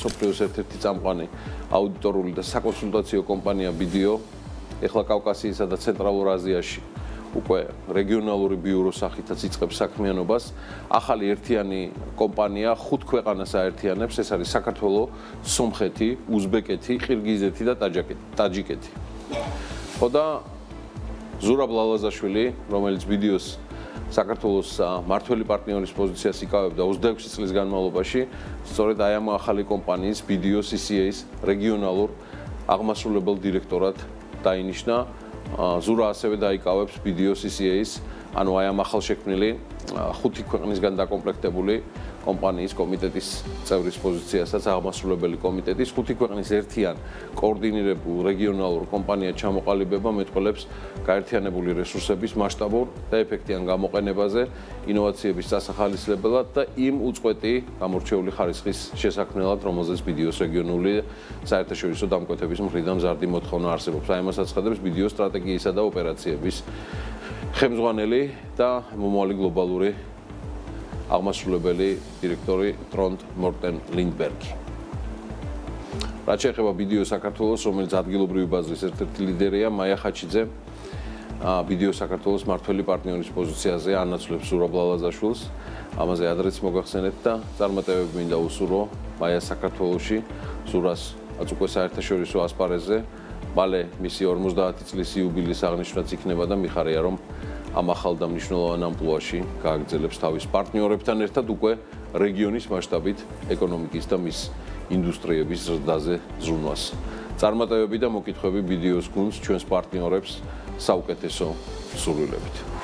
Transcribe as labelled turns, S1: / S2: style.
S1: მსოფლიოს ერთ-ერთი წამყვანი აუდიტორული და საკონსულტაციო კომპანია BDO, ეხლა კავკასიისა და ცენტრალურ აზიაში უკვე რეგიონალური ბიუროს სახითაც იწყებს საქმიანობას. ახალი ერთიანი კომპანია 5 ქვეყანას აერთიანებს, ეს არის საქართველო, სომხეთი, უზბეკეთი, ყირგიზეთი და ტაჯიკეთი. ხო და ზურაბ ლალაზაშვილი, რომელიც BDO-ს საქართველოს მართველი პარტნიორის პოზიციას იკავებდა 26 წლის განმავლობაში, სწორედ აი ამ ახალი კომპანიის BDO CCA-ს რეგიონალურ აღმასრულებელ დირექტორად დაინიშნა. ზურა ასევე დაიკავებს BDO CCA-ს, ანუ აი ამ ახალშექმნილი 5 ქვეყნისგან დაკომპლექტებული კომპანიის კომიტეტის წევრის პოზიციასაც აღმასრულებელი კომიტეტის 5 ქვეყნის ერთიან კოორდინირებულ რეგიონალურ კომპანიად ჩამოყალიბება მეტყველებს გაერთიანებული რესურსების მასშტაბურ და ეფექტიან გამოყენებაზე, ინოვაციების დასახალისებლად და იმ უწყვეტი გამორჩეული ხარისხის შესაქმნელად, რომელზეც BDO-ს რეგიონული საერთაშორისო დამკვეთების მხრიდან მზარდი მოთხოვნა არსებობს. აი ამას აცხადებს BDO სტრატეგიისა და ოპერაციების ხელმძღვანელი და მომავალი გლობალური აღმასრულებელი დირექტორი ტრონტ მორტენ ლინდბერგი. რაც შეეხება BDO საქართველოს, რომელიც ადგილობრივი ბაზრის ერთ-ერთი ლიდერია, მაია ხაჩიძე BDO საქართველოს მართველი პარტნიორის პოზიციაზე ანაცვლებს ზურაბ ლალაზაშვილს. ამაზე ადრეც მოგახსენეთ და წარმატებები მინდა უსურვო მაია საქართველოში, ზურას უკვე საერთაშორისო ასპარეზზე. მალე მისი 50 წლის იუბილეის აღნიშვნაც იქნება და მიხარია რომ ამ ახალ და მნიშვნელოვან ამპლუაში გააგრძელებს თავის პარტნიორებთან ერთად უკვე რეგიონის მასშტაბით ეკონომიკის და მის ინდუსტრიების ზრდაზე ზრუნვას. წარმატებები და მოკითხვები BDO-ს გუნდს ჩვენს პარტნიორებს საუკეთესო სურვილებით.